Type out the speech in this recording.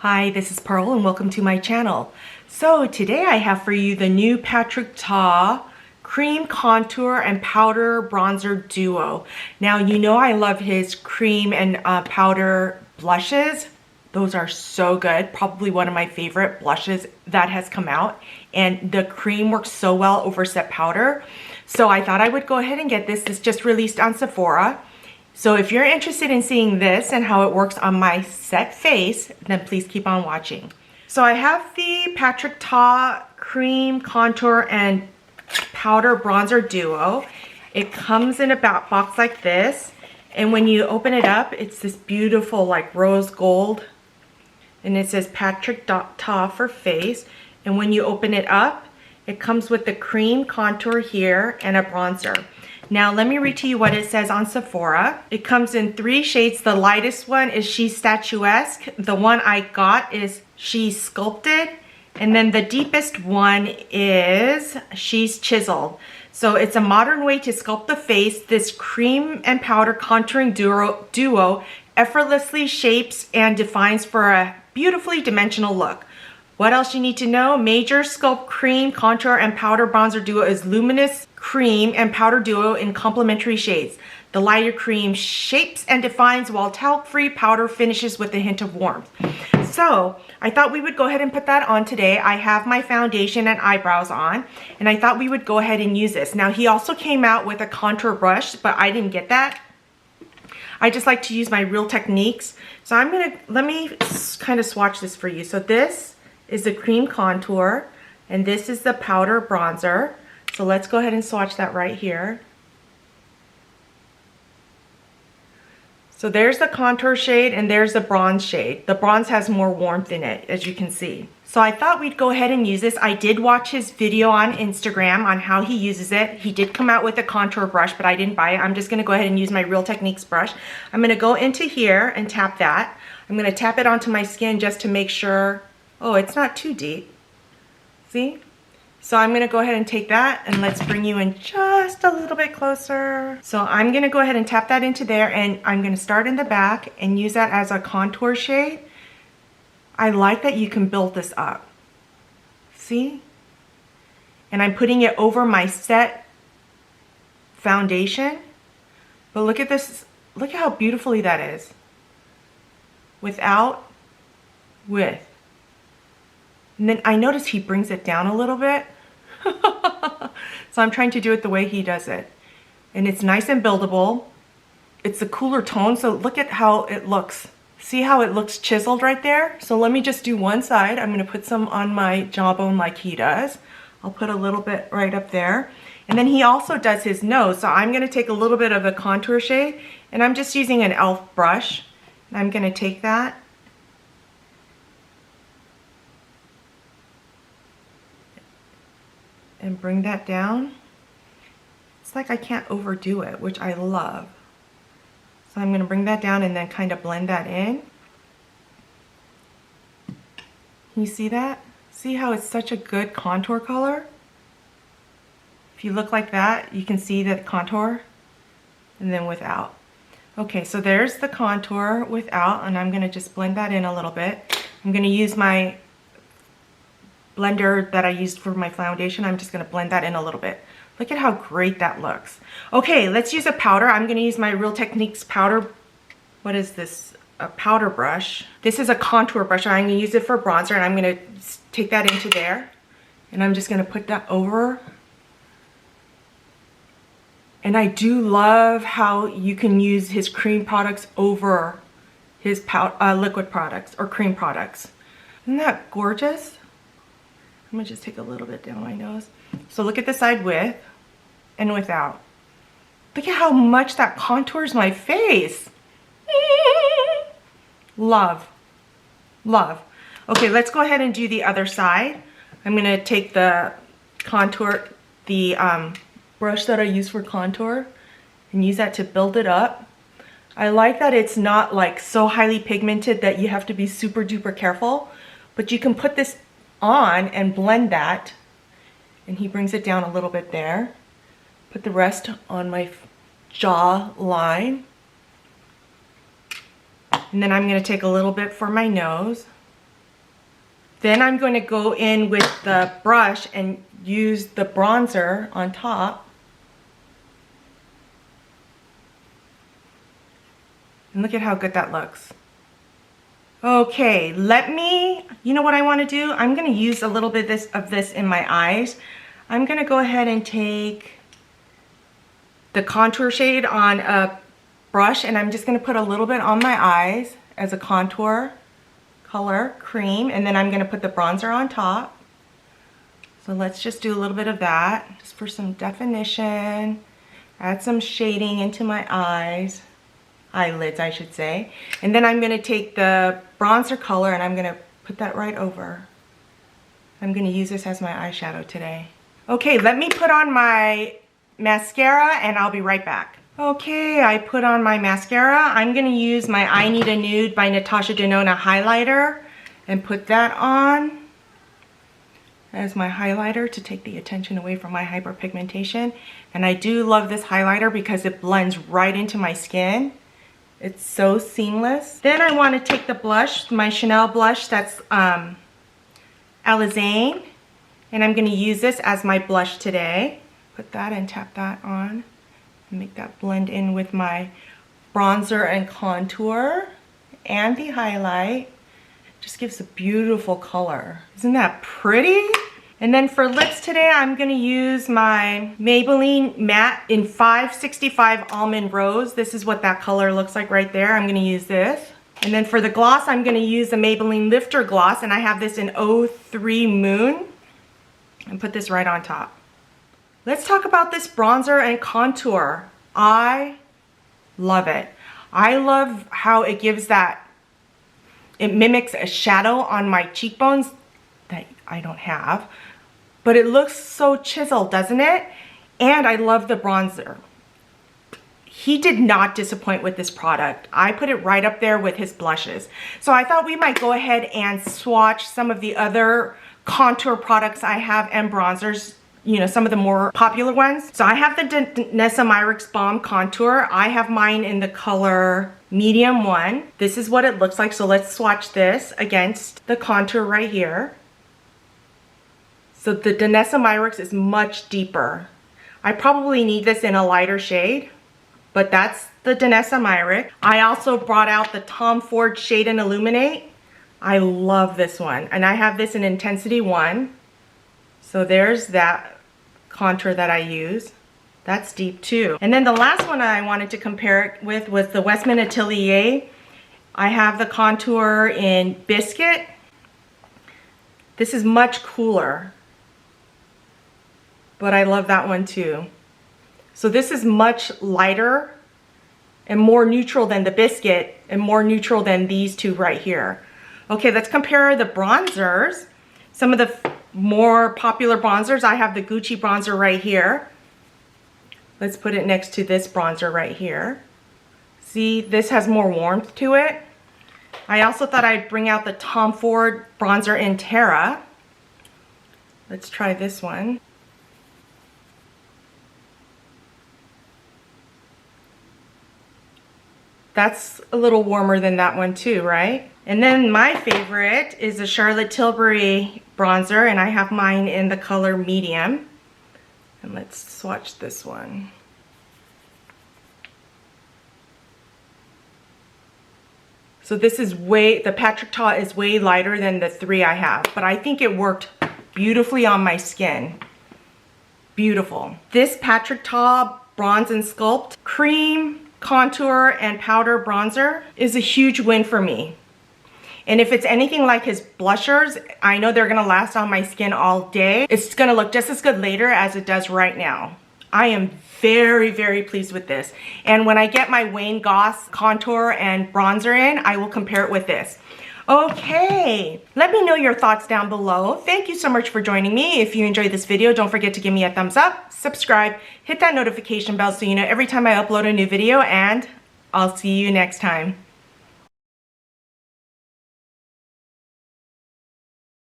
Hi, this is Pearl and welcome to my channel. So today I have for you the new Patrick Ta Cream Contour and Powder Bronzer Duo. Now you know I love his cream and powder blushes. Those are so good. Probably one of my favorite blushes that has come out. And the cream works so well over set powder. So I thought I would go ahead and get this. This just released on Sephora. So if you're interested in seeing this and how it works on my set face, then please keep on watching. So I have the Patrick Ta Cream Contour and Powder Bronzer Duo. It comes in a box like this. And when you open it up, it's this beautiful like rose gold. And it says Patrick Ta for face. And when you open it up, it comes with the cream contour here and a bronzer. Now let me read to you what it says on Sephora. It comes in 3 shades. The lightest one is She's Statuesque. The one I got is She's Sculpted. And then the deepest one is She's Chiseled. So it's a modern way to sculpt the face. This cream and powder contouring duo effortlessly shapes and defines for a beautifully dimensional look. What else you need to know? Major Sculpt Cream Contour and Powder Bronzer Duo is luminous cream and powder duo in complementary shades. The lighter cream shapes and defines while talc-free powder finishes with a hint of warmth. So I thought we would go ahead and put that on today. I have my foundation and eyebrows on, and I thought we would go ahead and use this. Now he also came out with a contour brush, but I didn't get that. I just like to use my Real Techniques. So let me kind of swatch this for you. So this is the cream contour, and this is the powder bronzer. So let's go ahead and swatch that right here. So there's the contour shade and there's the bronze shade. The bronze has more warmth in it, as you can see. So I thought we'd go ahead and use this. I did watch his video on Instagram on how he uses it. He did come out with a contour brush, but I didn't buy it. I'm just gonna go ahead and use my Real Techniques brush. I'm gonna go into here and tap that. I'm gonna tap it onto my skin just to make sure, oh, it's not too deep. See? So I'm gonna go ahead and take that and let's bring you in just a little bit closer. So I'm gonna go ahead and tap that into there, and I'm gonna start in the back and use that as a contour shade. I like that you can build this up. See? And I'm putting it over my set foundation. But look at this, look at how beautifully that is. Without, with. And then I notice he brings it down a little bit. So I'm trying to do it the way he does it. And it's nice and buildable. It's a cooler tone, so look at how it looks. See how it looks chiseled right there? So let me just do one side. I'm gonna put some on my jawbone like he does. I'll put a little bit right up there. And then he also does his nose. So I'm gonna take a little bit of a contour shade, and I'm just using an e.l.f. brush. And I'm gonna take that and bring that down. It's like I can't overdo it, which I love. So I'm gonna bring that down and then kind of blend that in. You see that? See how it's such a good contour color? If you look like that, you can see the contour, and then without. Okay, so there's the contour without, and I'm gonna just blend that in a little bit. I'm gonna use my blender that I used for my foundation. I'm just gonna blend that in a little bit. Look at how great that looks. Okay, let's use a powder. I'm gonna use my Real Techniques powder. What is this? A powder brush. This is a contour brush. I'm gonna use it for bronzer, and I'm gonna take that into there. And I'm just gonna put that over. And I do love how you can use his cream products over his liquid products or cream products. Isn't that gorgeous? I'm gonna just take a little bit down my nose. So look at the side with and without. Look at how much that contours my face. Love, love. Okay, let's go ahead and do the other side. I'm gonna take the contour, the brush that I use for contour, and use that to build it up. I like that it's not like so highly pigmented that you have to be super duper careful, but you can put this on and blend that, and he brings it down a little bit there. Put the rest on my jaw line, and then I'm going to take a little bit for my nose, Then I'm going to go in with the brush and use the bronzer on top. And look at how good that looks. Okay, you know what I want to do? I'm going to use a little bit of this in my eyes. I'm going to go ahead and take the contour shade on a brush, and I'm just going to put a little bit on my eyes as a contour color, cream, and then I'm going to put the bronzer on top. So let's just do a little bit of that, just for some definition. Add some shading into my eyelids, I should say. And then I'm going to take the bronzer color and I'm going to put that right over. I'm going to use this as my eyeshadow today. Okay, let me put on my mascara and I'll be right back. Okay, I put on my mascara. I'm going to use my I Need a Nude by Natasha Denona highlighter and put that on as my highlighter to take the attention away from my hyperpigmentation. And I do love this highlighter because it blends right into my skin. It's so seamless. Then I want to take the blush, my Chanel blush that's Alizane, and I'm going to use this as my blush today. Put that and tap that on and make that blend in with my bronzer and contour and the highlight. Just gives a beautiful color. Isn't that pretty? And then for lips today, I'm going to use my Maybelline Matte in 565 Almond Rose. This is what that color looks like right there. I'm going to use this. And then for the gloss, I'm going to use the Maybelline Lifter Gloss, and I have this in 03 Moon. And put this right on top. Let's talk about this bronzer and contour. I love it. I love how it gives that, it mimics a shadow on my cheekbones that I don't have. But it looks so chiseled, doesn't it? And I love the bronzer. He did not disappoint with this product. I put it right up there with his blushes. So I thought we might go ahead and swatch some of the other contour products I have and bronzers, you know, some of the more popular ones. So I have the Danessa Myricks Balm Contour. I have mine in the color medium 1. This is what it looks like. So let's swatch this against the contour right here. So the Danessa Myricks is much deeper. I probably need this in a lighter shade, but that's the Danessa Myrick. I also brought out the Tom Ford Shade and Illuminate. I love this one, and I have this in Intensity 1. So there's that contour that I use. That's deep too. And then the last one I wanted to compare it with was the Westman Atelier. I have the contour in Biscuit. This is much cooler, but I love that one too. So this is much lighter and more neutral than the Biscuit and more neutral than these two right here. Okay, let's compare the bronzers. Some of the more popular bronzers, I have the Gucci bronzer right here. Let's put it next to this bronzer right here. See, this has more warmth to it. I also thought I'd bring out the Tom Ford bronzer in Terra. Let's try this one. That's a little warmer than that one too, right? And then my favorite is the Charlotte Tilbury bronzer, and I have mine in the color medium. And let's swatch this one. So this is the Patrick Ta is way lighter than the 3 I have, but I think it worked beautifully on my skin. Beautiful. This Patrick Ta Bronze and Sculpt Cream, Contour, and Powder Bronzer is a huge win for me. And if it's anything like his blushers, I know they're gonna last on my skin all day. It's gonna look just as good later as it does right now. I am very, very pleased with this. And when I get my Wayne Goss contour and bronzer in, I will compare it with this. Okay, let me know your thoughts down below. Thank you so much for joining me. If you enjoyed this video, don't forget to give me a thumbs up, subscribe, hit that notification bell so you know every time I upload a new video, and I'll see you next time.